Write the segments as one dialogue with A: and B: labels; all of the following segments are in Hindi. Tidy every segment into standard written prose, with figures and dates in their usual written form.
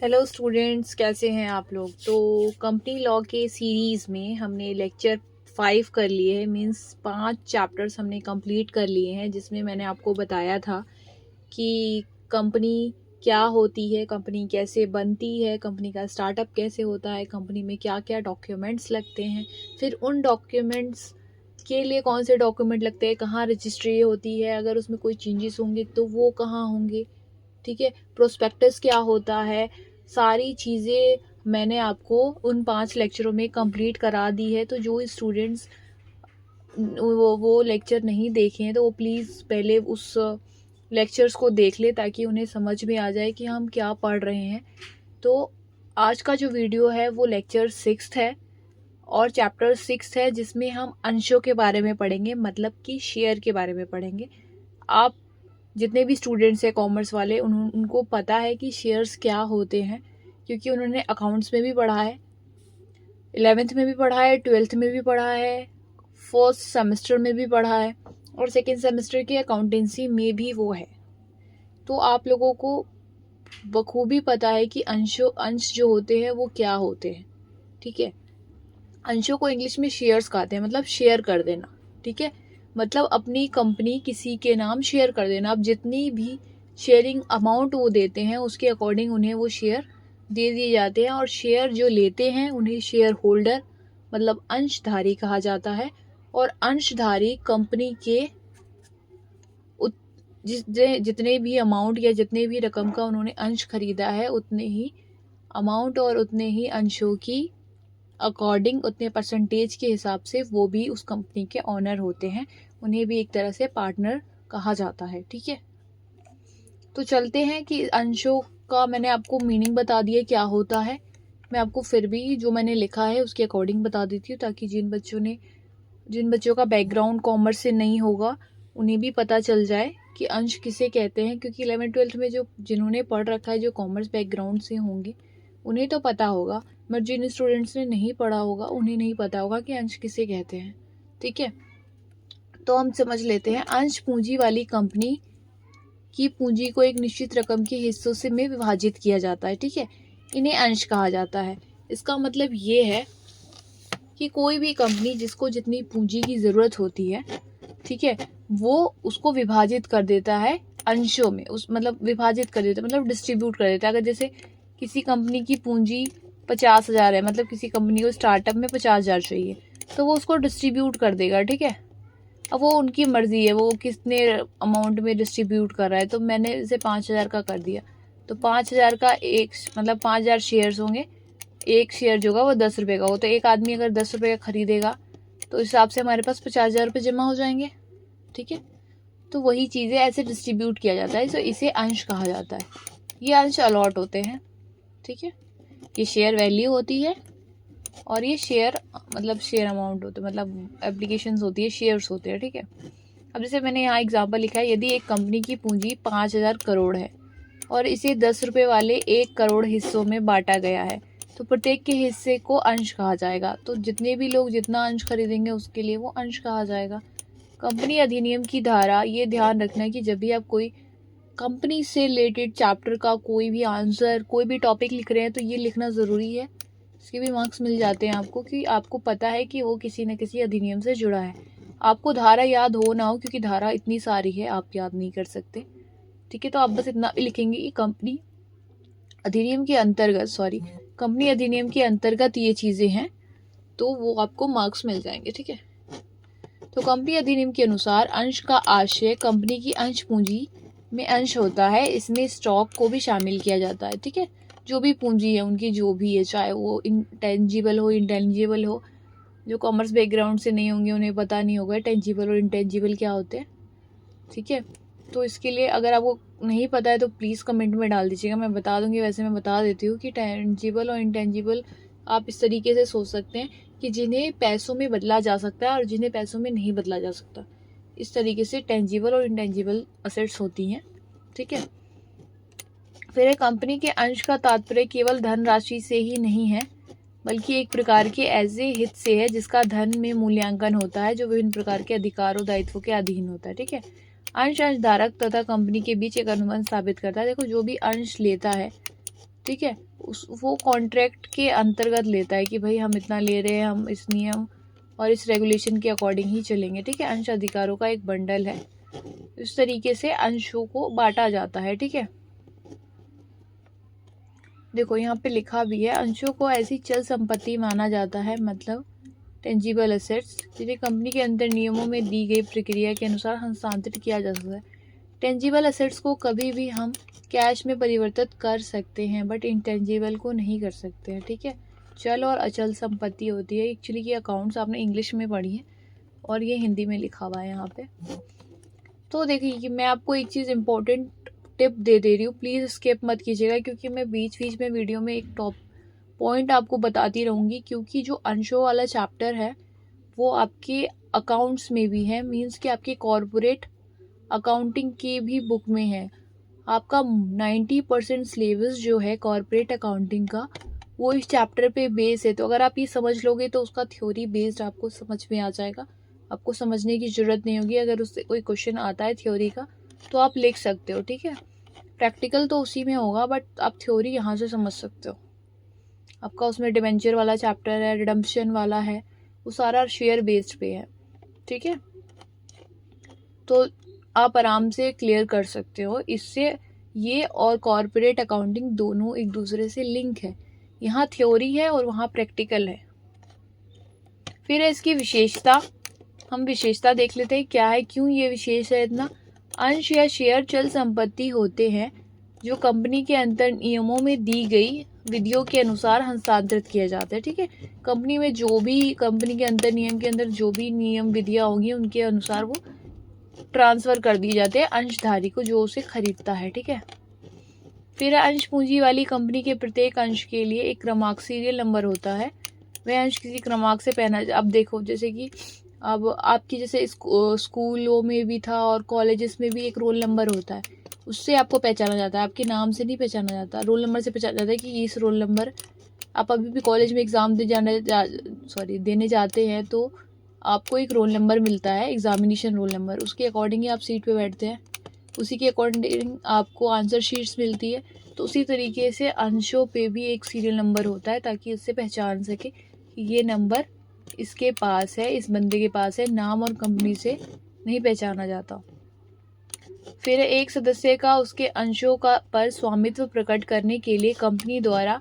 A: हेलो स्टूडेंट्स, कैसे हैं आप लोग। तो कंपनी लॉ के सीरीज़ में हमने लेक्चर 5 कर लिए हैं। मींस 5 चैप्टर्स हमने कंप्लीट कर लिए हैं, जिसमें मैंने आपको बताया था कि कंपनी क्या होती है, कंपनी कैसे बनती है, कंपनी का स्टार्टअप कैसे होता है, कंपनी में क्या क्या डॉक्यूमेंट्स लगते हैं, फिर उन डॉक्यूमेंट्स के लिए कौन से डॉक्यूमेंट लगते हैं, कहाँ रजिस्ट्री होती है, अगर उसमें कोई चेंजेस होंगे तो वो कहाँ होंगे। ठीक है, प्रोस्पेक्टस क्या होता है, सारी चीज़ें मैंने आपको उन 5 लेक्चरों में कंप्लीट करा दी है। तो जो स्टूडेंट्स वो लेक्चर नहीं देखे हैं तो वो प्लीज़ पहले उस लेक्चर्स को देख ले, ताकि उन्हें समझ में आ जाए कि हम क्या पढ़ रहे हैं। तो आज का जो वीडियो है वो लेक्चर 6 है और चैप्टर 6 है, जिसमें हम अंशों के बारे में पढ़ेंगे, मतलब कि शेयर के बारे में पढ़ेंगे। आप जितने भी स्टूडेंट्स हैं कॉमर्स वाले, उनको पता है कि शेयर्स क्या होते हैं, क्योंकि उन्होंने अकाउंट्स में भी पढ़ा है, 11th में भी पढ़ा है, 12th में भी पढ़ा है, फर्स्ट सेमेस्टर में भी पढ़ा है और सेकेंड सेमेस्टर की अकाउंटेंसी में भी वो है। तो आप लोगों को बखूबी पता है कि अंश जो होते हैं वो क्या होते हैं। ठीक है, अंशों को इंग्लिश में शेयर्स कहते हैं, मतलब शेयर कर देना। ठीक है, मतलब अपनी कंपनी किसी के नाम शेयर कर देना। अब जितनी भी शेयरिंग अमाउंट वो देते हैं उसके अकॉर्डिंग उन्हें वो शेयर दे दिए जाते हैं, और शेयर जो लेते हैं उन्हें शेयर होल्डर मतलब अंशधारी कहा जाता है। और अंशधारी कंपनी के जितने भी अमाउंट या जितने भी रकम का उन्होंने अंश खरीदा है, उतने ही अमाउंट और उतने ही अंशों की अकॉर्डिंग, उतने परसेंटेज के हिसाब से वो भी उस कंपनी के ऑनर होते हैं। उन्हें भी एक तरह से पार्टनर कहा जाता है। ठीक है, तो चलते हैं कि अंशों का मैंने आपको मीनिंग बता दिया क्या होता है। मैं आपको फिर भी जो मैंने लिखा है उसके अकॉर्डिंग बता देती हूँ, ताकि जिन बच्चों का बैकग्राउंड कॉमर्स से नहीं होगा उन्हें भी पता चल जाए कि अंश किसे कहते हैं। क्योंकि 11th-12th में जिन्होंने पढ़ रखा है, जो कॉमर्स बैकग्राउंड से होंगे उन्हें तो पता होगा, बट जिन स्टूडेंट्स ने नहीं पढ़ा होगा उन्हें नहीं पता होगा कि अंश किसे कहते हैं। ठीक है, तो हम समझ लेते हैं। अंश पूंजी वाली कंपनी की पूंजी को एक निश्चित रकम के हिस्सों से में विभाजित किया जाता है। ठीक है, इन्हें अंश कहा जाता है। इसका मतलब ये है कि कोई भी कंपनी जिसको जितनी पूंजी की ज़रूरत होती है, ठीक है, वो उसको विभाजित कर देता है अंशों में। उस मतलब विभाजित कर देता है, मतलब डिस्ट्रीब्यूट कर देता है। अगर जैसे किसी कंपनी की पूंजी 50,000 है, मतलब किसी कंपनी को स्टार्टअप में 50,000 चाहिए, तो वो उसको डिस्ट्रीब्यूट कर देगा। ठीक है, अब वो उनकी मर्जी है वो कितने अमाउंट में डिस्ट्रीब्यूट कर रहा है। तो मैंने इसे 5,000 का कर दिया, तो 5,000 का एक मतलब 5,000 शेयर्स होंगे। एक शेयर जो होगा वो 10 रुपये का हो, तो एक आदमी अगर 10 रुपये का खरीदेगा तो इस हिसाब से हमारे पास 50,000 रुपये जमा हो जाएंगे। ठीक है, तो वही चीज़ें ऐसे डिस्ट्रीब्यूट किया जाता है, तो इसे अंश कहा जाता है। ये अंश अलॉट होते हैं। ठीक है, ये शेयर वैल्यू होती है और ये शेयर मतलब शेयर अमाउंट होते हैं, मतलब एप्लीकेशंस होती है, शेयर्स होते हैं। ठीक है, अब जैसे मैंने यहाँ एग्जांपल लिखा है, यदि एक कंपनी की पूंजी 5,000 करोड़ है और इसे 10 रुपये वाले 1 करोड़ हिस्सों में बांटा गया है, तो प्रत्येक के हिस्से को अंश कहा जाएगा। तो जितने भी लोग जितना अंश खरीदेंगे उसके लिए वो अंश कहा जाएगा। कंपनी अधिनियम की धारा, ये ध्यान रखना है कि जब भी आप कोई कंपनी से रिलेटेड चैप्टर का कोई भी आंसर, कोई भी टॉपिक लिख रहे हैं, तो ये लिखना ज़रूरी है। इसके भी मार्क्स मिल जाते हैं आपको, कि आपको पता है कि वो किसी न किसी अधिनियम से जुड़ा है। आपको धारा याद हो ना हो, क्योंकि धारा इतनी सारी है आप याद नहीं कर सकते। ठीक है, तो आप बस इतना लिखेंगे कि कंपनी अधिनियम के अंतर्गत ये चीज़ें हैं, तो वो आपको मार्क्स मिल जाएंगे। ठीक है, तो कंपनी अधिनियम के अनुसार अंश का आशय कंपनी की अंश पूंजी में अंश होता है। इसमें स्टॉक को भी शामिल किया जाता है। ठीक है, जो भी पूंजी है उनकी, जो भी है, चाहे वो इंटेंजिबल हो इंटेंजिबल हो। जो कॉमर्स बैकग्राउंड से नहीं होंगे उन्हें पता नहीं होगा टेंजिबल और इंटेंजिबल क्या होते हैं। ठीक है, तो इसके लिए अगर आपको नहीं पता है तो प्लीज़ कमेंट में डाल दीजिएगा, मैं बता दूंगी। वैसे मैं बता देती हूँ कि टेंजिबल और इंटेंजिबल आप इस तरीके से सोच सकते हैं कि जिन्हें पैसों में बदला जा सकता है और जिन्हें पैसों में नहीं बदला जा सकता। इस तरीके से टेंजिबल और इंटेंजिबल असेट्स होती हैं। ठीक है, फिर कंपनी के अंश का तात्पर्य केवल धनराशि से ही नहीं है, बल्कि एक प्रकार के ऐसे हित से है जिसका धन में मूल्यांकन होता है, जो विभिन्न प्रकार के अधिकारों दायित्वों के अधीन होता है। ठीक है, अंशधारक तथा कंपनी के बीच एक अनुबंध स्थापित करता है। देखो, जो भी अंश लेता है, ठीक है, वो कॉन्ट्रैक्ट के अंतर्गत लेता है कि भाई हम इतना ले रहे हैं, हम इस नियम और इस रेगुलेशन के अकॉर्डिंग ही चलेंगे। ठीक है, अंश अधिकारों का एक बंडल है। इस तरीके से अंशों को बांटा जाता है। ठीक है, देखो यहाँ पे लिखा भी है, अंशों को ऐसी चल संपत्ति माना जाता है, मतलब टेंजिबल एसेट्स, जिन्हें कंपनी के अंदर नियमों में दी गई प्रक्रिया के अनुसार हस्तांतरित किया जा सकता है। टेंजिबल एसेट्स को कभी भी हम कैश में परिवर्तित कर सकते हैं, बट इंटेंजिबल को नहीं कर सकते हैं। ठीक है, चल और अचल संपत्ति होती है। एक्चुअली ये अकाउंट्स आपने इंग्लिश में पढ़ी है और ये हिंदी में लिखा हुआ है यहाँ पे। तो देखिए कि मैं आपको एक चीज़ इम्पोर्टेंट टिप दे रही हूँ, प्लीज़ स्किप मत कीजिएगा, क्योंकि मैं बीच बीच में वीडियो में एक टॉप पॉइंट आपको बताती रहूँगी। क्योंकि जो अंशों वाला चैप्टर है वो आपके अकाउंट्स में भी है, मीन्स कि आपके कॉरपोरेट अकाउंटिंग की भी बुक में है। आपका 90% सिलेबस जो है कॉरपोरेट अकाउंटिंग का वो इस चैप्टर पे बेस है। तो अगर आप ये समझ लोगे तो उसका थ्योरी बेस्ड आपको समझ में आ जाएगा, आपको समझने की ज़रूरत नहीं होगी। अगर उससे कोई क्वेश्चन आता है थ्योरी का तो आप लिख सकते हो। ठीक है, प्रैक्टिकल तो उसी में होगा, बट आप थ्योरी यहाँ से समझ सकते हो। आपका उसमें डिबेंचर वाला चैप्टर है, रिडम्पशन वाला है, वो सारा शेयर बेस्ड पे है। ठीक है, तो आप आराम से क्लियर कर सकते हो। इससे ये और कॉरपोरेट अकाउंटिंग दोनों एक दूसरे से लिंक है। यहाँ थ्योरी है और वहाँ प्रैक्टिकल है। फिर है इसकी विशेषता, हम विशेषता देख लेते हैं क्या है, क्यों ये विशेष है इतना। अंश या शेयर चल संपत्ति होते हैं जो कंपनी के अंतर नियमों में दी गई विधियों के अनुसार हस्तांतरित किए जाते हैं। ठीक है, कंपनी में जो भी कंपनी के अंतर नियम के अंदर जो भी नियम विधियाँ होंगी उनके अनुसार वो ट्रांसफ़र कर दिए जाते हैं अंशधारी को, जो उसे खरीदता है। ठीक है, फिर अंश पूंजी वाली कंपनी के प्रत्येक अंश के लिए एक क्रमांक सीरियल नंबर होता है। वह अंश किसी क्रमांक से पहना, अब देखो जैसे कि अब आपकी जैसे स्कूलों में भी था और कॉलेजेस में भी एक रोल नंबर होता है, उससे आपको पहचाना जाता है। आपके नाम से नहीं पहचाना जाता, रोल नंबर से पहचाना जाता है कि इस रोल नंबर, आप अभी भी कॉलेज में एग्ज़ाम देने जाते हैं तो आपको एक रोल नंबर मिलता है, एग्जामिनेशन रोल नंबर, उसके अकॉर्डिंग ही आप सीट पे बैठते हैं, उसी के अकॉर्डिंग आपको आंसर शीट्स मिलती है। तो उसी तरीके से अंशों पे भी एक सीरियल नंबर होता है, ताकि इससे पहचान सके कि ये नंबर इसके पास है, इस बंदे के पास है। नाम और कंपनी से नहीं पहचाना जाता। फिर एक सदस्य का उसके अंशों का पर स्वामित्व प्रकट करने के लिए कंपनी द्वारा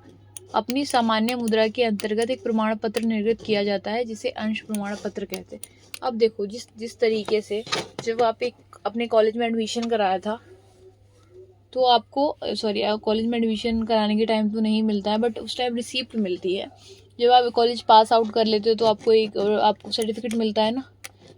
A: अपनी सामान्य मुद्रा के अंतर्गत एक प्रमाण पत्र निर्गत किया जाता है, जिसे अंश प्रमाण पत्र कहते हैं। अब देखो जिस तरीके से जब आप अपने कॉलेज में एडमिशन कराया था तो आपको कॉलेज में एडमिशन कराने के टाइम तो नहीं मिलता है, बट उस टाइम रिसीप्ट मिलती है। जब आप कॉलेज पास आउट कर लेते हो तो आपको सर्टिफिकेट मिलता है ना,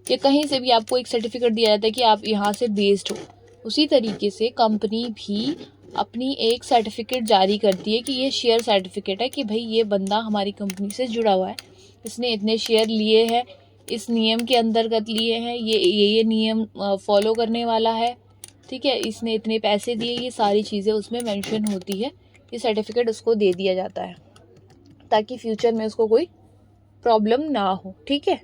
A: या कहीं से भी आपको एक सर्टिफिकेट दिया जाता है कि आप यहाँ से बेस्ड हो। उसी तरीके से कंपनी भी अपनी एक सर्टिफिकेट जारी करती है कि ये शेयर सर्टिफिकेट है कि भाई ये बंदा हमारी कंपनी से जुड़ा हुआ है, इसने इतने शेयर लिए हैं, इस नियम के अंतर्गत लिए हैं, ये नियम फॉलो करने वाला है। ठीक है, इसने इतने पैसे दिए, ये सारी चीज़ें उसमें मेंशन होती है। ये सर्टिफिकेट उसको दे दिया जाता है ताकि फ्यूचर में उसको कोई प्रॉब्लम ना हो। ठीक है,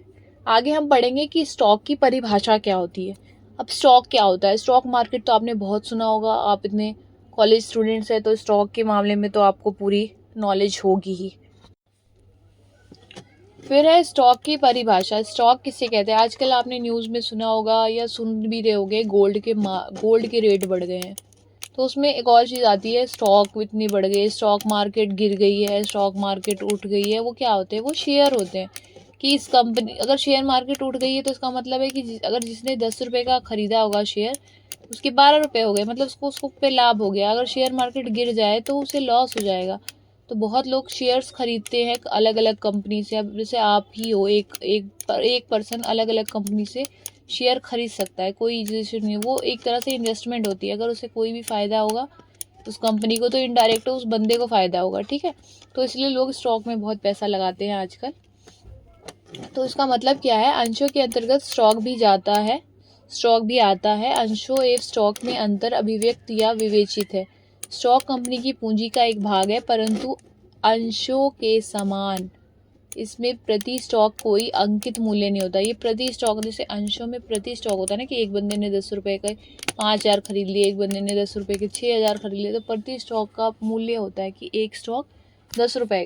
A: आगे हम पढ़ेंगे कि स्टॉक की परिभाषा क्या होती है। अब स्टॉक क्या होता है, स्टॉक मार्केट तो आपने बहुत सुना होगा, आप इतने कॉलेज स्टूडेंट्स हैं तो स्टॉक के मामले में तो आपको पूरी नॉलेज होगी ही। फिर है स्टॉक की परिभाषा। स्टॉक किसे कहते हैं, आजकल आपने न्यूज़ में सुना होगा या सुन भी रहे होगे, गोल्ड के रेट बढ़ गए हैं, तो उसमें एक और चीज़ आती है, स्टॉक इतनी बढ़ गई, स्टॉक मार्केट गिर गई है, स्टॉक मार्केट उठ गई है। वो क्या होते हैं, वो शेयर होते हैं कि इस कंपनी, अगर शेयर मार्केट उठ गई है तो इसका मतलब है कि अगर जिसने 10 रुपये का ख़रीदा होगा शेयर, उसके 12 रुपये हो गए, मतलब उसको पे लाभ हो गया। अगर शेयर मार्केट गिर जाए तो उसे लॉस हो जाएगा। तो बहुत लोग शेयर्स खरीदते हैं अलग अलग कंपनी से। अब जैसे आप ही हो, एक पर्सन अलग अलग कंपनी से शेयर खरीद सकता है, कोई जैसे नहीं, वो एक तरह से इन्वेस्टमेंट होती है। अगर उसे कोई भी फ़ायदा होगा उस कंपनी को तो इनडायरेक्ट उस बंदे को फ़ायदा होगा। ठीक है, तो इसलिए लोग स्टॉक में बहुत पैसा लगाते हैं आजकल। तो इसका मतलब क्या है, अंशों के अंतर्गत स्टॉक भी आता है। अंशों एवं स्टॉक में अंतर अभिव्यक्त या विवेचित है। स्टॉक कंपनी की पूंजी का एक भाग है, परंतु अंशों के समान इसमें प्रति स्टॉक कोई अंकित मूल्य नहीं होता। ये प्रति स्टॉक, जैसे अंशों में प्रति स्टॉक होता है ना कि एक बंदे ने 10 रुपये का 5,000 खरीद लिए, एक बंदे ने 10 रुपये के 6,000 खरीद लिए, तो प्रति स्टॉक का मूल्य होता है कि एक स्टॉक 10 रुपये,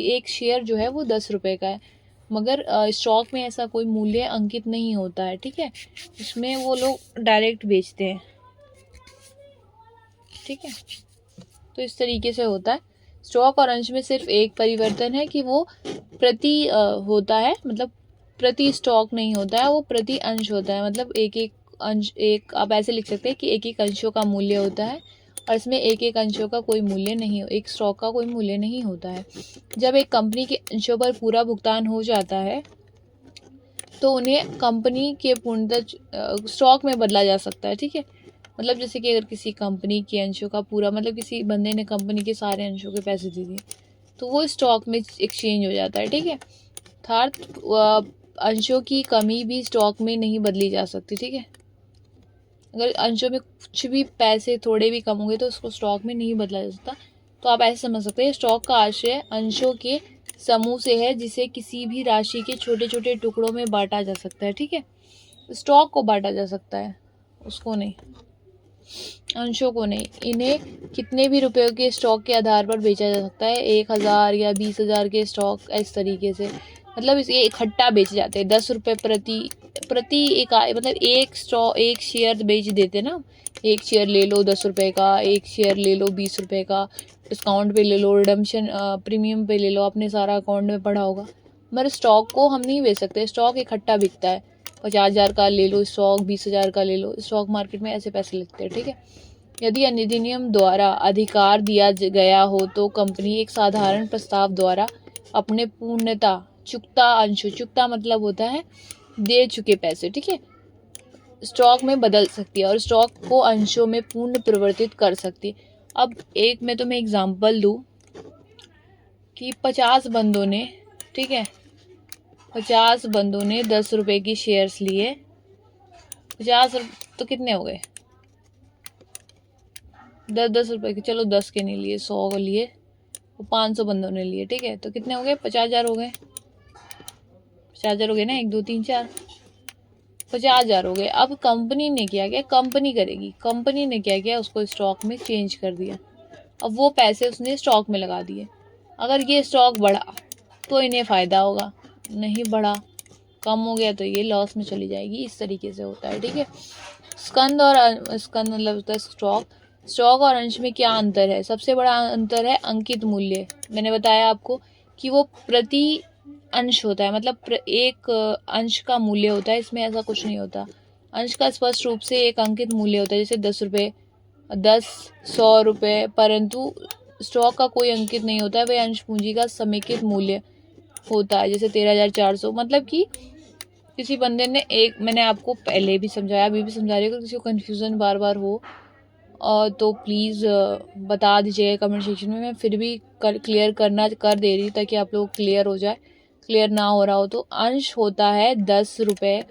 A: एक शेयर जो है वो 10 रुपये का है। मगर स्टॉक में ऐसा कोई मूल्य अंकित नहीं होता है, ठीक है। इसमें वो लोग डायरेक्ट बेचते हैं, ठीक है। तो इस तरीके से होता है। स्टॉक और अंश में सिर्फ एक परिवर्तन है कि वो प्रति होता है, मतलब प्रति स्टॉक नहीं होता है, वो प्रति अंश होता है। मतलब एक एक अंश, एक आप ऐसे लिख सकते हैं कि एक एक अंशों का मूल्य होता है, और इसमें एक एक अंशों का कोई मूल्य नहीं, एक स्टॉक का कोई मूल्य नहीं होता है। जब एक कंपनी के अंशों पर पूरा भुगतान हो जाता है तो उन्हें कंपनी के पूर्णतः स्टॉक में बदला जा सकता है, ठीक है। मतलब जैसे कि अगर किसी कंपनी के अंशों का पूरा, मतलब किसी बंदे ने कंपनी के सारे अंशों के पैसे दे दिए तो वो स्टॉक में एक्सचेंज हो जाता है, ठीक है। अर्थात अंशों की कमी भी स्टॉक में नहीं बदली जा सकती, ठीक है। अगर अंशों में कुछ भी पैसे थोड़े भी कम होंगे तो उसको स्टॉक में नहीं बदला जा सकता। तो आप ऐसे समझ सकते हैं, स्टॉक का आशय अंशों के समूह से है जिसे किसी भी राशि के छोटे छोटे टुकड़ों में बांटा जा सकता है, ठीक है। स्टॉक को बांटा जा सकता है, उसको नहीं, अंशों को नहीं। इन्हें कितने भी रुपयों के स्टॉक के आधार पर बेचा जा सकता है, 1,000 या 20,000 के स्टॉक, इस तरीके से। मतलब इसे इकट्ठा बेचे जाते हैं, 10 रुपये प्रति एक, मतलब एक शेयर बेच देते ना। एक शेयर ले लो 10 रुपये का, एक शेयर ले लो 20 रुपये का, डिस्काउंट पे ले लो, रिडम्पशन प्रीमियम पे ले लो, आपने सारा अकाउंट में पढ़ा होगा। मगर स्टॉक को हम नहीं बेच सकते, स्टॉक इकट्ठा बिकता है। 50,000 का ले लो स्टॉक, 20,000 का ले लो, स्टॉक मार्केट में ऐसे पैसे लगते हैं, ठीक है। यदि अधिनियम द्वारा अधिकार दिया गया हो तो कंपनी एक साधारण प्रस्ताव द्वारा अपने पूर्णता चुकता अंशों, चुकता मतलब होता है दे चुके पैसे, ठीक है, स्टॉक में बदल सकती है और स्टॉक को अंशों में पूर्ण परिवर्तित कर सकती है। अब एक मैं तुम्हें एग्जांपल दूं कि 50 बंदों ने, ठीक है, 50 बंदों ने 10 रुपए की शेयर्स लिए। 50 तो कितने हो गए, 10-10 रुपए के, चलो 10 के नहीं लिए, 100 को लिए, 500 बंदों ने लिए, ठीक है। तो कितने हो गए, 50,000 हो गए, 50,000 हो गए ना, 1 2 3 4, 50,000 हो गए। अब कंपनी ने क्या किया, कंपनी करेगी, कंपनी ने क्या किया, उसको स्टॉक में चेंज कर दिया। अब वो पैसे उसने स्टॉक में लगा दिए। अगर ये स्टॉक बढ़ा तो इन्हें फ़ायदा होगा, नहीं बढ़ा, कम हो गया तो ये लॉस में चली जाएगी। इस तरीके से होता है, ठीक है। स्कंद मतलब होता है स्टॉक। स्टॉक और अंश में क्या अंतर है, सबसे बड़ा अंतर है अंकित मूल्य। मैंने बताया आपको कि वो प्रति अंश होता है, मतलब एक अंश का मूल्य होता है, इसमें ऐसा कुछ नहीं होता। अंश का स्पष्ट रूप से एक अंकित मूल्य होता है, जैसे 10 रुपये, 10, 100 रुपये, परंतु स्टॉक का कोई अंकित नहीं होता है, वह अंश पूंजी का समेकित मूल्य होता है, जैसे 13,400। मतलब कि किसी बंदे ने एक, मैंने आपको पहले भी समझाया, अभी भी समझा रही हूँ, किसी को कन्फ्यूज़न बार बार हो तो प्लीज़ बता दीजिएगा कमेंट सेक्शन में, मैं फिर भी क्लियर कर दे रही ताकि आप लोग क्लियर हो जाए। क्लियर ना हो रहा हो तो अंश होता है 10 रुपये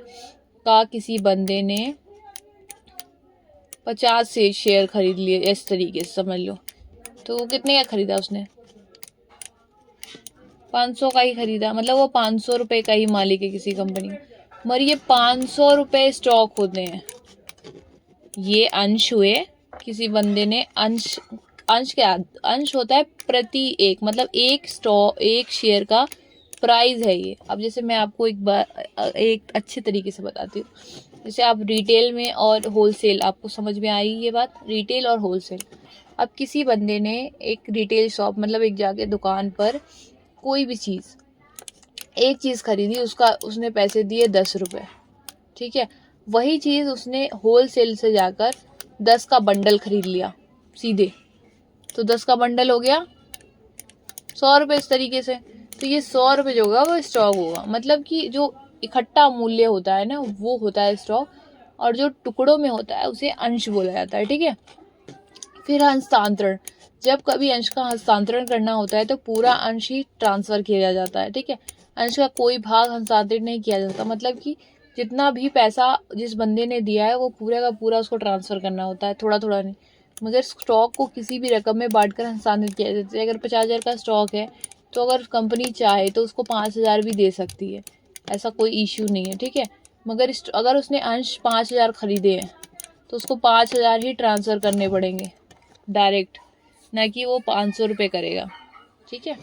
A: का, किसी बंदे ने 50 से शेयर खरीद लिए, इस तरीके से समझ लो। तो वो कितने का खरीदा उसने, 500 का ही खरीदा, मतलब वो 500 रुपये का ही मालिक है किसी कंपनी में। मगर ये 500 रुपये स्टॉक होते हैं, ये अंश हुए, किसी बंदे ने अंश, अंश क्या, अंश होता है प्रति एक, मतलब एक शेयर का प्राइस है ये। अब जैसे मैं आपको एक बार एक अच्छे तरीके से बताती हूँ, जैसे आप रिटेल में और होलसेल, आपको समझ में आई ये बात, रिटेल और होलसेल। अब किसी बंदे ने एक रिटेल शॉप, मतलब एक जाके दुकान पर कोई भी चीज़, एक चीज़ खरीदी, उसने पैसे दिए 10 रुपये, ठीक है। वही चीज़ उसने होलसेल से जाकर 10 का बंडल खरीद लिया सीधे, तो 10 का बंडल हो गया 100 रुपये, इस तरीके से। तो ये 100 रुपये जो होगा वो स्टॉक होगा, मतलब कि जो इकट्ठा मूल्य होता है ना वो होता है स्टॉक, और जो टुकड़ों में होता है उसे अंश बोला जाता है, ठीक है। फिर हस्तांतरण, जब कभी अंश का हस्तांतरण करना होता है तो पूरा अंश ही ट्रांसफ़र किया जाता है, ठीक है। अंश का कोई भाग हस्तांतरित नहीं किया जाता, मतलब कि जितना भी पैसा जिस बंदे ने दिया है वो पूरा का पूरा उसको ट्रांसफ़र करना होता है, थोड़ा थोड़ा नहीं। मगर स्टॉक को किसी भी रकम में बांटकर हस्तांतरित किया जाता है। अगर 50,000 का स्टॉक है तो अगर कंपनी चाहे तो उसको 5,000 भी दे सकती है, ऐसा कोई इश्यू नहीं है, ठीक है। मगर अगर उसने अंश 5,000 खरीदे हैं तो उसको 5,000 ही ट्रांसफ़र करने पड़ेंगे डायरेक्ट, ना कि वो 500 रुपये करेगा, ठीक है।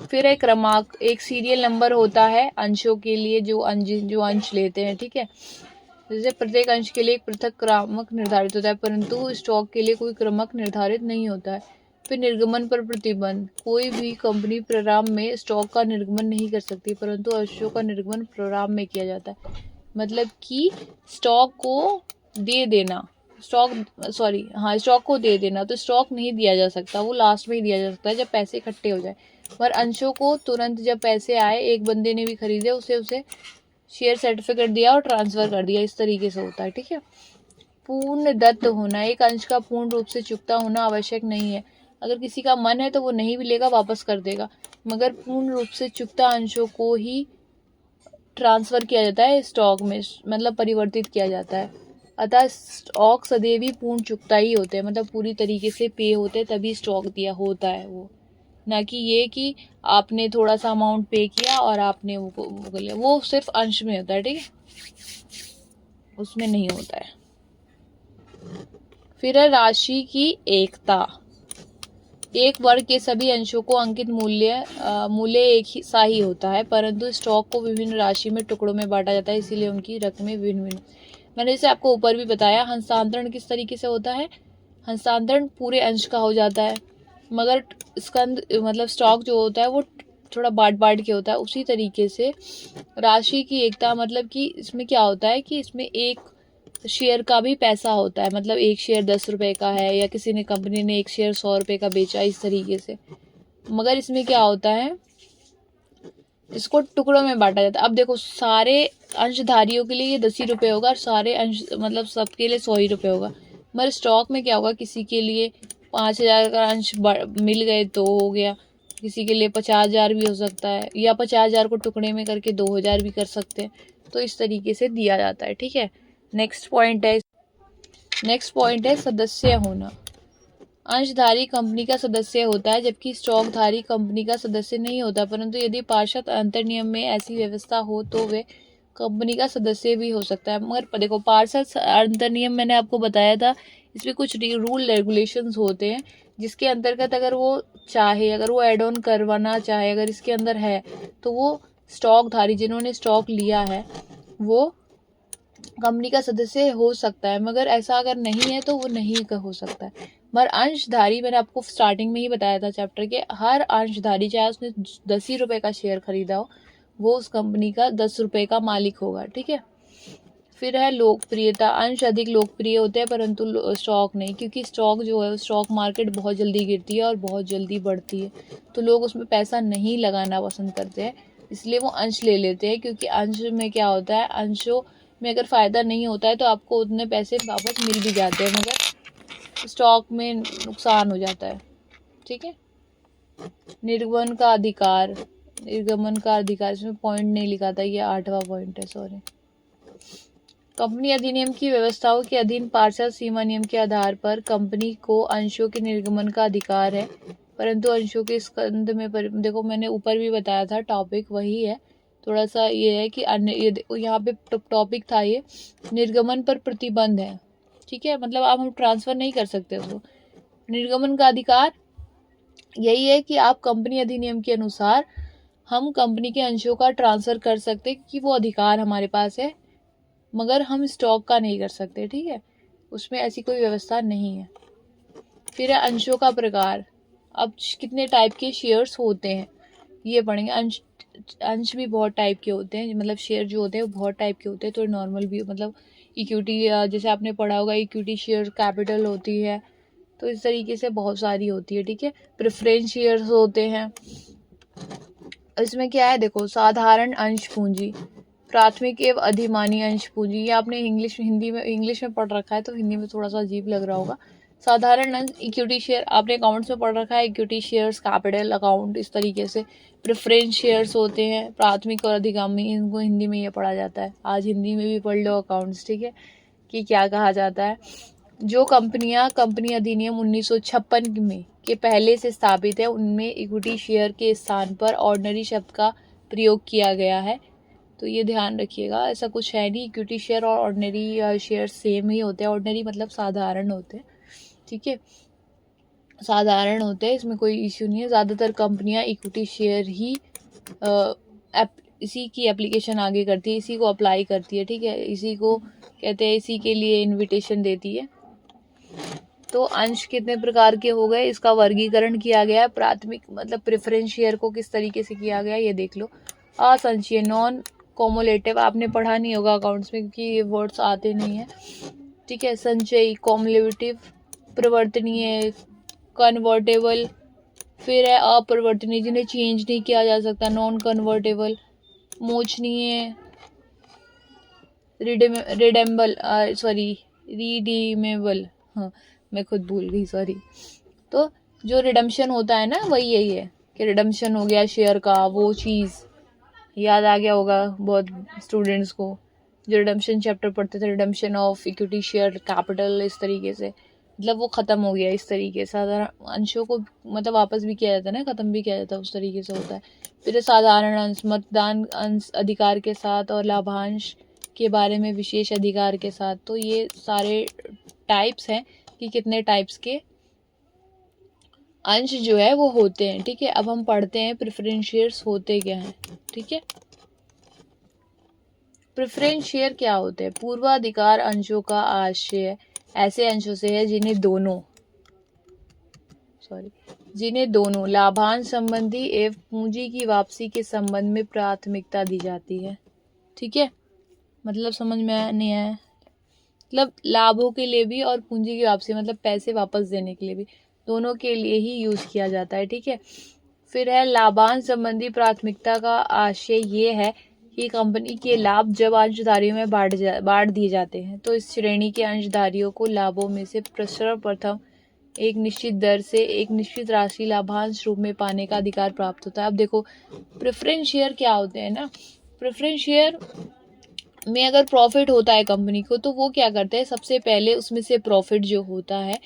A: फिर एक क्रमांक, एक सीरियल नंबर होता है अंशों के लिए जो अंश लेते हैं, ठीक है। जैसे प्रत्येक अंश के लिए एक पृथक क्रमांक निर्धारित होता है, परंतु स्टॉक के लिए कोई क्रमांक निर्धारित नहीं होता है। फिर निर्गमन पर प्रतिबंध, कोई भी कंपनी प्रारंभ में स्टॉक का निर्गमन नहीं कर सकती, परंतु अंशों का निर्गमन प्रारंभ में किया जाता है। मतलब कि स्टॉक को दे देना, स्टॉक को दे देना, तो स्टॉक नहीं दिया जा सकता, वो लास्ट में ही दिया जा सकता है जब पैसे इकट्ठे हो जाए। पर अंशों को तुरंत जब पैसे आए, एक बंदे ने भी खरीदे, उसे शेयर सर्टिफिकेट दिया और ट्रांसफ़र कर दिया, इस तरीके से होता है, ठीक है। पूर्ण दत्त होना, एक अंश का पूर्ण रूप से चुकता होना आवश्यक नहीं है। अगर किसी का मन है तो वो नहीं भी लेगा, वापस कर देगा, मगर पूर्ण रूप से चुकता अंशों को ही ट्रांसफ़र किया जाता है स्टॉक में, मतलब परिवर्तित किया जाता है। अतः स्टॉक सदैव ही पूर्ण चुकता ही होते हैं, मतलब पूरी तरीके से पे होते हैं तभी स्टॉक दिया होता है वो, ना कि ये कि आपने थोड़ा सा अमाउंट पे किया और आपने वो कर लिया, वो सिर्फ अंश में होता है, ठीक है, उसमें नहीं होता है। फिर है राशि की एकता, एक वर्ग के सभी अंशों को अंकित मूल्य एक ही सा ही होता है, परंतु स्टॉक को विभिन्न राशि में टुकड़ों में बांटा जाता है, इसीलिए उनकी रकमें भिन्न। मैंने जैसे आपको ऊपर भी बताया, हस्तांतरण किस तरीके से होता है, हस्तांतरण पूरे अंश का हो जाता है, मगर स्कंद मतलब स्टॉक जो होता है वो थोड़ा बांट के होता है। उसी तरीके से राशि की एकता, मतलब कि इसमें क्या होता है कि इसमें एक शेयर का भी पैसा होता है, मतलब एक शेयर 10 रुपये का है, या किसी ने कंपनी ने एक शेयर 100 रुपये का बेचा, इस तरीके से। मगर इसमें क्या होता है, इसको टुकड़ों में बांटा जाता है। अब देखो, सारे अंशधारियों के लिए ये 10 ही रुपये होगा, और सारे अंश मतलब सबके लिए 100 ही रुपये होगा। मगर स्टॉक में क्या होगा, किसी के लिए 5,000 का अंश मिल गए तो हो गया, किसी के लिए 50,000 भी हो सकता है, या 50,000 को टुकड़े में करके 2,000 भी कर सकते हैं, तो इस तरीके से दिया जाता है, ठीक है। नेक्स्ट पॉइंट है सदस्य होना। अंशधारी कंपनी का सदस्य होता है, जबकि स्टॉकधारी कंपनी का सदस्य नहीं होता, परंतु यदि पार्षद अंतर्नियम में ऐसी व्यवस्था हो तो वे कंपनी का सदस्य भी हो सकता है। मगर देखो, पार्षद अंतर्नियम मैंने आपको बताया था, इसमें कुछ रूल रेगुलेशंस होते हैं, जिसके अंतर्गत अगर वो चाहे, अगर वो एड ऑन करवाना चाहे, अगर इसके अंदर है, तो वो स्टॉकधारी, जिन्होंने स्टॉक लिया है, वो कंपनी का सदस्य हो सकता है। मगर ऐसा अगर नहीं है तो वो नहीं हो सकता है। मगर अंशधारी, मैंने आपको स्टार्टिंग में ही बताया था चैप्टर के, हर अंशधारी, चाहे उसने 10 ही रुपये का शेयर खरीदा हो, वो उस कंपनी का 10 रुपये का मालिक होगा, ठीक है। फिर है लोकप्रियता, अंश अधिक लोकप्रिय होते हैं परंतु स्टॉक नहीं, क्योंकि स्टॉक जो है, स्टॉक मार्केट बहुत जल्दी गिरती है और बहुत जल्दी बढ़ती है, तो लोग उसमें पैसा नहीं लगाना पसंद करते हैं, इसलिए वो अंश ले लेते हैं। क्योंकि अंश में क्या होता है, अंशों में अगर फ़ायदा नहीं होता है तो आपको उतने पैसे वापस मिल भी जाते हैं, मगर स्टॉक में नुकसान हो जाता है, ठीक है। निर्गमन का अधिकार, इसमें पॉइंट नहीं लिखा था, ये 8वां पॉइंट है, सॉरी। कंपनी अधिनियम की व्यवस्थाओं के अधीन पार्षद सीमा नियम के आधार पर कंपनी को अंशों के निर्गमन का अधिकार है, परंतु अंशों के स्कंद में देखो, मैंने ऊपर भी बताया था, टॉपिक वही है, थोड़ा सा ये है कि यहाँ पे टॉपिक था ये, निर्गमन पर प्रतिबंध है, ठीक है, मतलब आप हम ट्रांसफ़र नहीं कर सकते उसको। निर्गमन का अधिकार यही है कि आप कंपनी अधिनियम के अनुसार हम कंपनी के अंशों का ट्रांसफ़र कर सकते, कि वो अधिकार हमारे पास है, मगर हम स्टॉक का नहीं कर सकते, ठीक है, उसमें ऐसी कोई व्यवस्था नहीं है। फिर है अंशों का प्रकार। अब कितने टाइप के शेयर्स होते हैं ये पढ़ेंगे। अंश भी बहुत टाइप के होते हैं, मतलब शेयर जो होते हैं वो बहुत टाइप के होते हैं, तो नॉर्मल भी, मतलब इक्विटी, जैसे आपने पढ़ा होगा इक्विटी शेयर कैपिटल होती है, तो इस तरीके से बहुत सारी होती है, ठीक है। प्रेफरेंस शेयर्स होते हैं। इसमें क्या है, देखो, साधारण अंश पूंजी, प्राथमिक एवं अधिमानी अंश पूंजी, ये आपने इंग्लिश में पढ़ रखा है, तो हिंदी में थोड़ा सा अजीब लग रहा होगा। साधारण अंश इक्विटी शेयर आपने अकाउंट्स में पढ़ रखा है, इक्विटी शेयर्स, कैपिटल अकाउंट, इस तरीके से। प्रेफरेंस शेयर्स होते हैं, प्राथमिक और अधिगामी, इनको हिंदी में ये पढ़ा जाता है। आज हिंदी में भी पढ़ लो अकाउंट्स, ठीक है, कि क्या कहा जाता है। जो कंपनियां कंपनी अधिनियम 1956 में के पहले से स्थापित है उनमें इक्विटी शेयर के स्थान पर ऑर्डिनरी शब्द का प्रयोग किया गया है। तो ये ध्यान रखिएगा, ऐसा कुछ है नहीं, इक्विटी शेयर और ऑर्डिनरी शेयर सेम ही होते हैं। ऑर्डिनरी मतलब साधारण होते हैं, ठीक है, साधारण होते हैं, इसमें कोई इश्यू नहीं है। ज़्यादातर कंपनियां इक्विटी शेयर ही इसी की एप्लीकेशन आगे करती है, इसी को अप्लाई करती है, ठीक है, इसी को कहते हैं, इसी के लिए इनविटेशन देती है। तो अंश कितने प्रकार के हो गए, इसका वर्गीकरण किया गया है। प्राथमिक मतलब प्रेफरेंस शेयर को किस तरीके से किया गया ये देख लो। असंचयी नॉन कॉमुलेटिव आपने पढ़ा नहीं होगा अकाउंट्स में क्योंकि ये वर्ड्स आते नहीं है, ठीक है। संचयी, कॉमुलेटिव, परिवर्तनीय, कन्वर्टेबल, फिर है अपरिवर्तनीय जिन्हें चेंज नहीं किया जा सकता, नॉन कन्वर्टेबल, मोचनीय, रिडीमेबल, हाँ मैं खुद भूल गई, सॉरी। तो जो रिडम्पशन होता है ना वही यही है कि रिडम्पशन हो गया शेयर का, वो चीज़ याद आ गया होगा बहुत स्टूडेंट्स को जो रिडम्पशन चैप्टर पढ़ते थे, redemption of equity share capital, इस तरीके से मतलब वो ख़त्म हो गया इस तरीके से। साधारण अंशों को मतलब वापस भी किया जाता है ना, ख़त्म भी किया जाता है, उस तरीके से होता है। फिर साधारण अंश मतदान अंश अधिकार के साथ और लाभांश के बारे में विशेष अधिकार के साथ। तो ये सारे टाइप्स हैं कि कितने टाइप्स के अंश जो है वो होते हैं, ठीक है। अब हम पढ़ते हैं प्रेफरेंस शेयर्स होते क्या हैं, ठीक है। प्रेफरेंस शेयर क्या होते हैं? पूर्वाधिकार अंशों का आशय ऐसे अंशों से है जिन्हें दोनों लाभांश संबंधी एवं पूंजी की वापसी के संबंध में प्राथमिकता दी जाती है, ठीक है। मतलब समझ में नहीं आया, मतलब लाभों के लिए भी और पूंजी की वापसी मतलब पैसे वापस देने के लिए भी, दोनों के लिए ही यूज किया जाता है, ठीक है। फिर है लाभांश संबंधी प्राथमिकता का आशय ये है कि कंपनी के लाभ जब अंशधारियों में बांट दिए जाते हैं तो इस श्रेणी के अंशधारियों को लाभों में से सर्वप्रथम एक निश्चित दर से एक निश्चित राशि लाभांश रूप में पाने का अधिकार प्राप्त होता है। अब देखो प्रेफरेंस शेयर क्या होते हैं ना, प्रेफरेंस शेयर में अगर प्रॉफिट होता है कंपनी को तो वो क्या करते हैं, सबसे पहले उसमें से प्रॉफिट जो होता है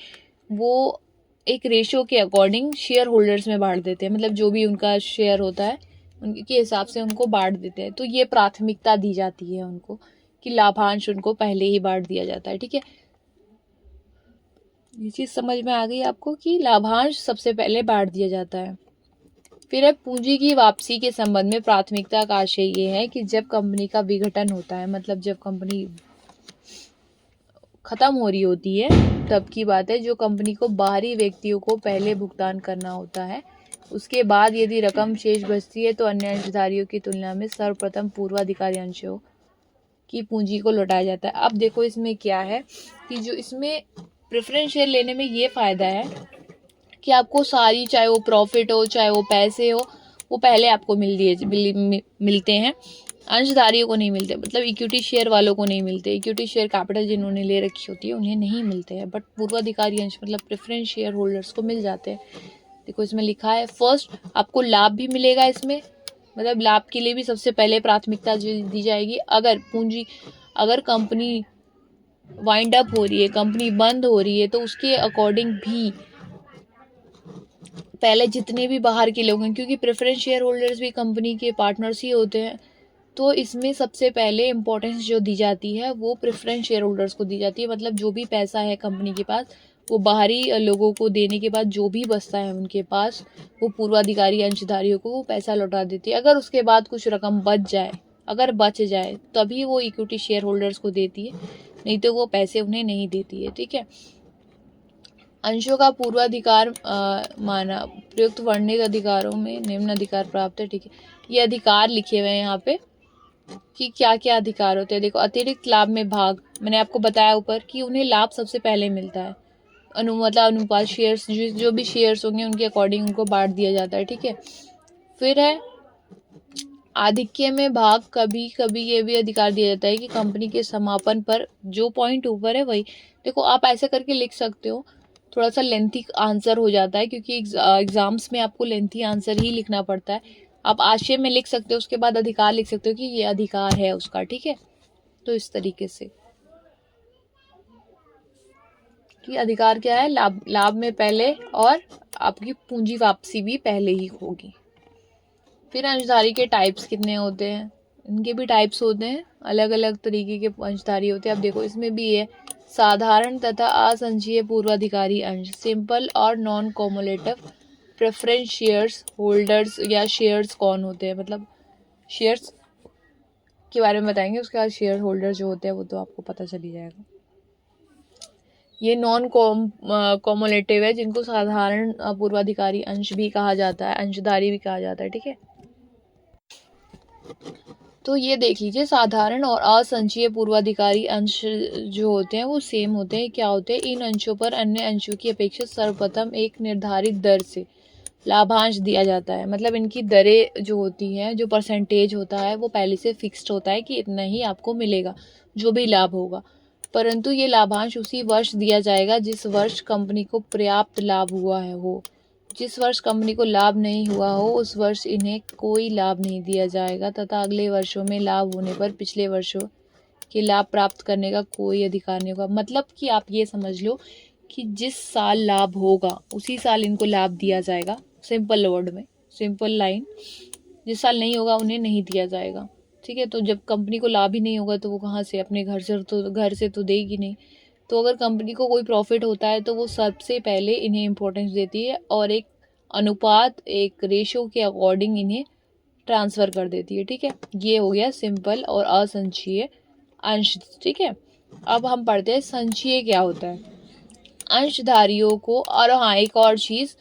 A: वो एक रेशो के अकॉर्डिंग शेयर होल्डर्स में बांट देते हैं, मतलब जो भी उनका शेयर होता है उनके हिसाब से उनको बांट देते हैं। तो ये प्राथमिकता दी जाती है उनको कि लाभांश उनको पहले ही बांट दिया जाता है, ठीक है। ये चीज़ समझ में आ गई आपको कि लाभांश सबसे पहले बांट दिया जाता है। फिर है पूंजी की वापसी के संबंध में प्राथमिकता का आशय ये है कि जब कंपनी का विघटन होता है, मतलब जब कंपनी खत्म हो रही होती है तब की बात है, जो कंपनी को बाहरी व्यक्तियों को पहले भुगतान करना होता है, उसके बाद यदि रकम शेष बचती है तो अन्य अंशधारियों की तुलना में सर्वप्रथम पूर्वाधिकारी अंशों की पूंजी को लौटाया जाता है। अब देखो इसमें क्या है कि जो इसमें प्रेफरेंस शेयर लेने में ये फ़ायदा है कि आपको सारी, चाहे वो प्रॉफिट हो चाहे वो पैसे हो, वो पहले आपको मिलते हैं, अंशधारियों को नहीं मिलते, मतलब इक्विटी शेयर वालों को नहीं मिलते। इक्विटी शेयर कैपिटल जिन्होंने ले रखी होती है उन्हें नहीं मिलते हैं, बट पूर्वाधिकारी अंश मतलब प्रेफरेंस शेयर होल्डर्स को मिल जाते हैं। देखो इसमें लिखा है फर्स्ट आपको लाभ भी मिलेगा इसमें, मतलब लाभ के लिए भी सबसे पहले प्राथमिकता दी जाएगी। अगर कंपनी वाइंड अप हो रही है, कंपनी बंद हो रही है, तो उसके अकॉर्डिंग भी पहले जितने भी बाहर के लोग हैं, क्योंकि प्रेफरेंस शेयर होल्डर्स भी कंपनी के पार्टनर्स ही होते हैं, तो इसमें सबसे पहले इम्पोर्टेंस जो दी जाती है वो प्रेफरेंस शेयर होल्डर्स को दी जाती है। मतलब जो भी पैसा है कंपनी के पास वो बाहरी लोगों को देने के बाद जो भी बचता है उनके पास वो पूर्वाधिकारी अंशधारियों को वो पैसा लौटा देती है। अगर उसके बाद कुछ रकम बच जाए तभी वो इक्विटी शेयर होल्डर्स को देती है, नहीं तो वो पैसे उन्हें नहीं देती है, ठीक है। अंशों का पूर्वाधिकार माना प्रयुक्त वर्णित अधिकारों में निम्न अधिकार प्राप्त है, ठीक है। ये अधिकार लिखे हुए हैं यहाँ पे कि क्या क्या अधिकार होते हैं। देखो अतिरिक्त लाभ में भाग, मैंने आपको बताया ऊपर कि उन्हें लाभ सबसे पहले मिलता है, अनुपात शेयर्स जो भी शेयर्स होंगे उनके अकॉर्डिंग उनको बांट दिया जाता है, ठीक है। फिर है आधिक्य में भाग, कभी कभी ये भी अधिकार दिया जाता है कि कंपनी के समापन पर, जो पॉइंट ऊपर है वही, देखो आप ऐसे करके लिख सकते हो, थोड़ा सा लेंथी आंसर हो जाता है क्योंकि एग्जाम्स में आपको लेंथी आंसर ही लिखना पड़ता है। आप आशय में लिख सकते हो, उसके बाद अधिकार लिख सकते हो कि ये अधिकार है उसका, ठीक है। तो इस तरीके से कि अधिकार क्या है, लाभ में पहले, और आपकी पूंजी वापसी भी पहले ही होगी। फिर अंशधारी के टाइप्स कितने होते हैं, इनके भी टाइप्स होते हैं, अलग अलग तरीके के अंशधारी होते हैं। अब देखो इसमें भी है साधारण तथा असंचयी पूर्वाधिकारी अंश, सिंपल और non cumulative preference shares holders, या शेयर्स कौन होते हैं, मतलब शेयर्स के बारे में बताएंगे, उसके बाद शेयर होल्डर जो होते हैं वो तो आपको पता चल ही जाएगा। ये नॉन कॉमुलेटिव है, जिनको साधारण पूर्वाधिकारी अंश भी कहा जाता है, अंशधारी भी कहा जाता है, ठीक है। तो ये देख लीजिए, साधारण और असंचयी पूर्वाधिकारी अंश जो होते हैं वो सेम होते हैं। क्या होते हैं, इन अंशों पर अन्य अंशों की अपेक्षा सर्वप्रथम एक निर्धारित दर से लाभांश दिया जाता है। मतलब इनकी दरें जो होती हैं, जो परसेंटेज होता है वो पहले से फिक्स्ड होता है कि इतना ही आपको मिलेगा जो भी लाभ होगा, परंतु ये लाभांश उसी वर्ष दिया जाएगा जिस वर्ष कंपनी को पर्याप्त लाभ हुआ है हो। जिस वर्ष कंपनी को लाभ नहीं हुआ हो उस वर्ष इन्हें कोई लाभ नहीं दिया जाएगा तथा अगले वर्षों में लाभ होने पर पिछले वर्षों के लाभ प्राप्त करने का कोई अधिकार नहीं होगा। मतलब कि आप ये समझ लो कि जिस साल लाभ होगा उसी साल इनको लाभ दिया जाएगा, सिंपल वर्ड में, सिंपल लाइन। जिस साल नहीं होगा उन्हें नहीं दिया जाएगा, ठीक है। तो जब कंपनी को लाभ ही नहीं होगा तो वो कहाँ से, अपने घर से तो देगी नहीं। तो अगर कंपनी को कोई प्रॉफिट होता है तो वो सबसे पहले इन्हें इम्पोर्टेंस देती है और एक अनुपात, एक रेशो के अकॉर्डिंग इन्हें ट्रांसफ़र कर देती है, ठीक है। ये हो गया सिंपल और असंचयी अंश, ठीक है। अब हम पढ़ते हैं संचयी क्या होता है। अंशधारियों को, और हाँ एक और चीज़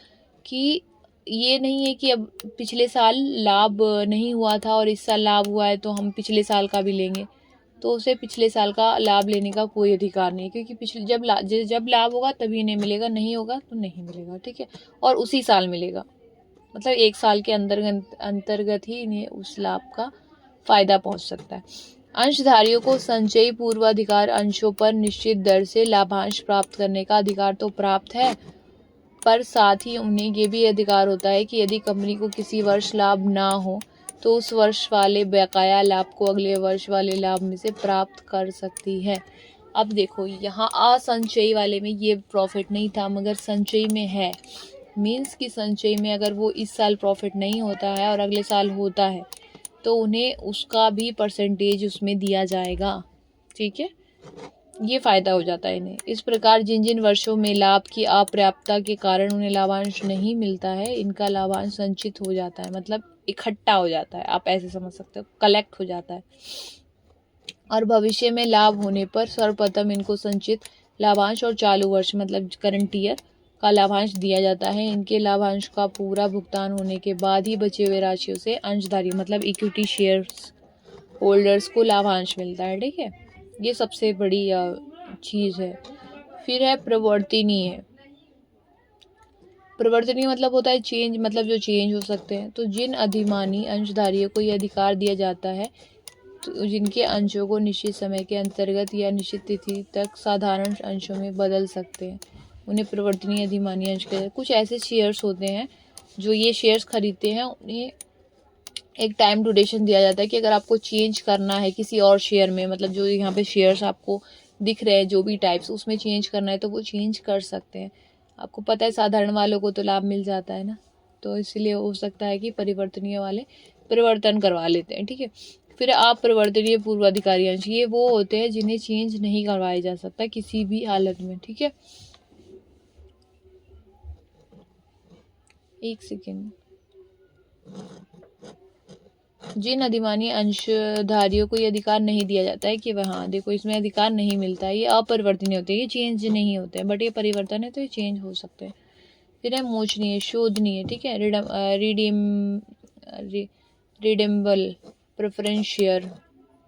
A: कि ये नहीं है कि अब पिछले साल लाभ नहीं हुआ था और इस साल लाभ हुआ है तो हम पिछले साल का भी लेंगे, तो उसे पिछले साल का लाभ लेने का कोई अधिकार नहीं, क्योंकि पिछले जब लाभ होगा तभी इन्हें मिलेगा, नहीं होगा तो नहीं मिलेगा, ठीक है। और उसी साल मिलेगा, मतलब एक साल के अंतर्गत ही इन्हें उस लाभ का फायदा पहुंच सकता है। अंशधारियों को संचयी पूर्वाधिकार अंशों पर निश्चित दर से लाभांश प्राप्त करने का अधिकार तो प्राप्त है, पर साथ ही उन्हें ये भी अधिकार होता है कि यदि कंपनी को किसी वर्ष लाभ ना हो तो उस वर्ष वाले बकाया लाभ को अगले वर्ष वाले लाभ में से प्राप्त कर सकती है। अब देखो यहाँ असंचयी वाले में ये प्रॉफिट नहीं था मगर संचयी में है, मीन्स कि संचयी में अगर वो इस साल प्रॉफिट नहीं होता है और अगले साल होता है तो उन्हें उसका भी परसेंटेज उसमें दिया जाएगा, ठीक है। ये फ़ायदा हो जाता है इन्हें। इस प्रकार जिन जिन वर्षों में लाभ की अपर्याप्तता के कारण उन्हें लाभांश नहीं मिलता है, इनका लाभांश संचित हो जाता है, मतलब इकट्ठा हो जाता है, आप ऐसे समझ सकते हो, कलेक्ट हो जाता है। और भविष्य में लाभ होने पर सर्वप्रथम इनको संचित लाभांश और चालू वर्ष मतलब करंट ईयर का लाभांश दिया जाता है। इनके लाभांश का पूरा भुगतान होने के बाद ही बचे हुए राशियों से अंशधारी मतलब इक्विटी शेयर्स होल्डर्स को लाभांश मिलता है, ठीक है। ये सबसे बड़ी चीज़ है। फिर है प्रवर्तनीय। प्रवर्तनीय मतलब होता है चेंज, मतलब जो चेंज हो सकते हैं। तो जिन अधिमानी अंशधारियों को यह अधिकार दिया जाता है तो जिनके अंशों को निश्चित समय के अंतर्गत या निश्चित तिथि तक साधारण अंशों में बदल सकते हैं, उन्हें प्रवर्तनीय अधिमानी अंश कहते हैं। कुछ ऐसे शेयर्स होते हैं जो ये शेयर्स खरीदते हैं, उन्हें एक टाइम ड्यूरेशन दिया जाता है कि अगर आपको चेंज करना है किसी और शेयर में, मतलब जो यहाँ पे शेयर्स आपको दिख रहे हैं जो भी टाइप्स, उसमें चेंज करना है तो वो चेंज कर सकते हैं। आपको पता है साधारण वालों को तो लाभ मिल जाता है ना, तो इसलिए हो सकता है कि परिवर्तनीय वाले परिवर्तन करवा लेते हैं, ठीक है। फिर अपरिवर्तनीय पूर्वाधिकारी अंश, ये वो होते हैं जिन्हें चेंज नहीं करवाया जा सकता किसी भी हालत में, ठीक है। एक सेकेंड। जिन अधिमानी अंशधारियों को ये अधिकार नहीं दिया जाता है कि वह, हाँ देखो इसमें अधिकार नहीं मिलता है, ये अपरिवर्तनीय होते हैं, ये चेंज नहीं होते हैं, बट ये परिवर्तन है तो ये चेंज हो सकते हैं। फिर है मोचनीय, शोधनीय, ठीक है। रिडेम्बल प्रेफरेंस शेयर,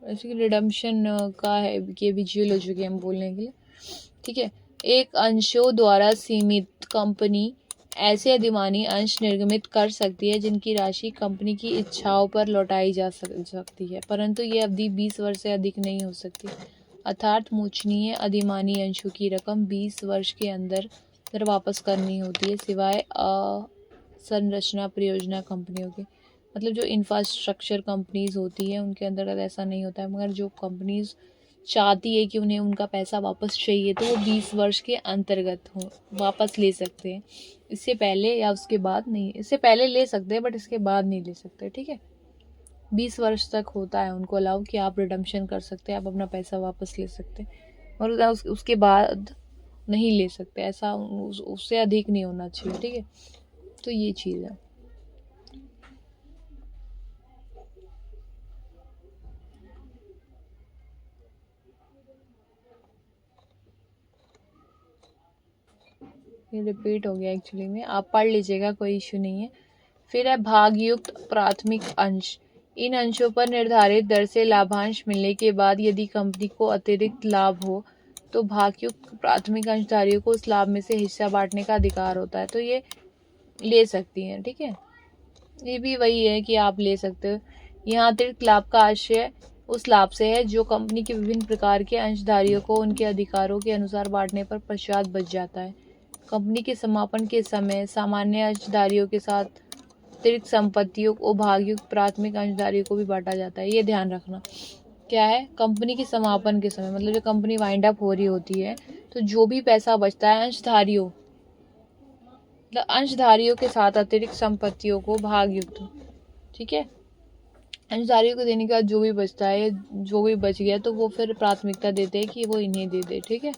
A: ऐसे कि रिडम्पशन का है, ये भी जियोलॉजी के हम बोलने के लिए, ठीक है। एक अंशों द्वारा सीमित कंपनी ऐसे अधिमानी अंश निर्गमित कर सकती है जिनकी राशि कंपनी की इच्छाओं पर लौटाई जा सकती है, परंतु ये अवधि 20 वर्ष से अधिक नहीं हो सकती। अर्थात मोचनीय अधिमानी अंशों की रकम 20 वर्ष के अंदर वापस करनी होती है, सिवाय संरचना परियोजना कंपनियों के, मतलब जो इंफ्रास्ट्रक्चर कंपनीज होती है उनके अंतर्गत ऐसा नहीं होता है, मगर जो कंपनीज चाहती है कि उन्हें उनका पैसा वापस चाहिए, तो वो 20 वर्ष के अंतर्गत हो वापस ले सकते हैं। इससे पहले या उसके बाद नहीं, इससे पहले ले सकते हैं बट इसके बाद नहीं ले सकते, ठीक है। 20 वर्ष तक होता है उनको अलाउ कि आप रिडम्पशन कर सकते हैं, आप अपना पैसा वापस ले सकते हैं, और उसके बाद नहीं ले सकते, ऐसा उससे अधिक नहीं होना चाहिए, ठीक है। तो ये चीज़ है। ये रिपीट हो गया एक्चुअली में, आप पढ़ लीजिएगा, कोई इशू नहीं है। फिर है भागयुक्त प्राथमिक अंश। इन अंशों पर निर्धारित दर से लाभांश मिलने के बाद यदि कंपनी को अतिरिक्त लाभ हो तो भागयुक्त प्राथमिक अंशधारियों को उस लाभ में से हिस्सा बांटने का अधिकार होता है, तो ये ले सकती हैं, ठीक है। ये भी वही है कि आप ले सकते हो। यहाँ अतिरिक्त लाभ का आशय उस लाभ से है जो कंपनी के विभिन्न प्रकार के अंशधारियों को उनके अधिकारों के अनुसार बांटने पर पश्चात बच जाता है। कंपनी के समापन के समय सामान्य अंशधारियों के साथ अतिरिक्त संपत्तियों को भागयुक्त प्राथमिक अंशधारियों को भी बांटा जाता है। ये ध्यान रखना क्या है, कंपनी के समापन के समय मतलब जब कंपनी वाइंड अप हो रही होती है तो जो भी पैसा बचता है अंशधारियों मतलब अंशधारियों के साथ अतिरिक्त संपत्तियों को भागयुक्त, ठीक है, अंशधारियों को देने के बाद जो भी बचता है, जो भी बच गया तो वो फिर प्राथमिकता देते हैं कि वो इन्हें दे दे, ठीक है।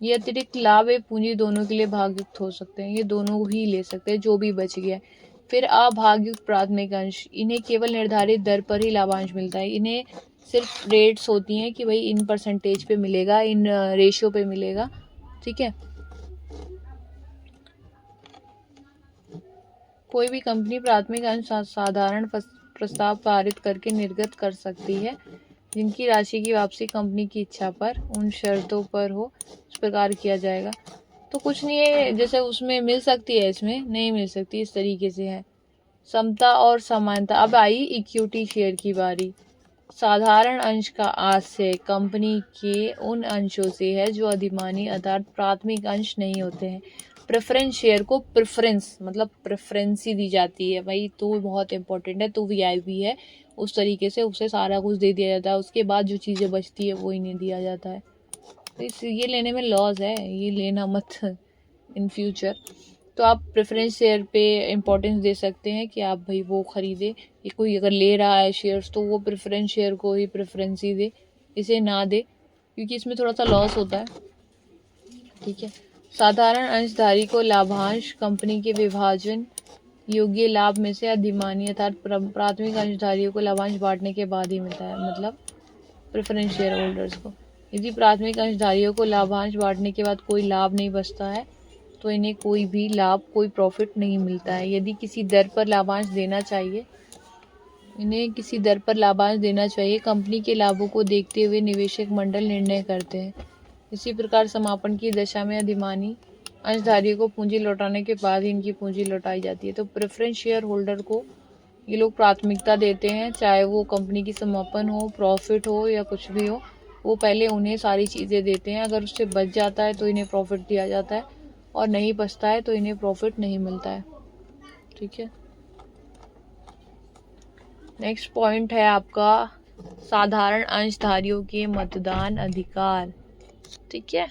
A: ये अतिरिक्त लाभ एक पूंजी दोनों के लिए भागयुक्त हो सकते हैं, ये दोनों ही ले सकते हैं जो भी बच गया। फिर अभागयुक्त प्राथमिक अंश, इन्हें केवल निर्धारित दर पर ही लाभांश मिलता है। इन्हें सिर्फ रेट्स होती हैं कि भाई इन परसेंटेज पे मिलेगा, इन रेशियो पे मिलेगा, ठीक है। कोई भी कंपनी प्राथमिक अंश साधारण प्रस्ताव पारित करके निर्गत कर सकती है जिनकी राशि की वापसी कंपनी की इच्छा पर उन शर्तों पर हो इस प्रकार किया जाएगा। तो कुछ नहीं है, जैसे उसमें मिल सकती है, इसमें नहीं मिल सकती, इस तरीके से है। समता और समानता। अब आई इक्विटी शेयर की बारी। साधारण अंश का आशय कंपनी के उन अंशों से है जो अधिमानी अर्थात प्राथमिक अंश नहीं होते हैं। प्रेफरेंस शेयर को प्रेफरेंस मतलब प्रेफरेंस ही दी जाती है, भाई तू बहुत इंपॉर्टेंट है, तू वीआईपी है, उस तरीके से उसे सारा कुछ दे दिया जाता है, उसके बाद जो चीज़ें बचती है वो इन्हें दिया जाता है। तो ये लेने में लॉस है, ये लेना मत इन फ्यूचर। तो आप प्रेफरेंस शेयर पे इम्पोर्टेंस दे सकते हैं कि आप भाई वो ख़रीदे, ये कोई अगर ले रहा है शेयर्स तो वो प्रेफरेंस शेयर को ही प्रेफरेंस ही दे, इसे ना दे, क्योंकि इसमें थोड़ा सा लॉस होता है, ठीक है। साधारण अंशधारी को लाभांश कंपनी के विभाजन योग्य लाभ में से अधिमानी अर्थात प्राथमिक अंशधारियों को लाभांश बांटने के बाद ही मिलता है, मतलब प्रेफरेंस शेयर होल्डर्स को। यदि प्राथमिक अंशधारियों को लाभांश बांटने के बाद कोई लाभ नहीं बचता है तो इन्हें कोई भी लाभ, कोई प्रॉफिट नहीं मिलता है। यदि किसी दर पर लाभांश देना चाहिए, इन्हें किसी दर पर लाभांश देना चाहिए, कंपनी के लाभों को देखते हुए निवेशक मंडल निर्णय करते हैं। इसी प्रकार समापन की दशा में अधिमानी अंशधारियों को पूंजी लौटाने के बाद ही इनकी पूंजी लौटाई जाती है। तो प्रेफरेंस शेयर होल्डर को ये लोग प्राथमिकता देते हैं, चाहे वो कंपनी की समापन हो, प्रॉफिट हो या कुछ भी हो, वो पहले उन्हें सारी चीज़ें देते हैं। अगर उससे बच जाता है तो इन्हें प्रॉफिट दिया जाता है, और नहीं बचता है तो इन्हें प्रॉफिट नहीं मिलता है, ठीक है। नेक्स्ट पॉइंट है आपका साधारण अंशधारियों के मतदान अधिकार, ठीक है।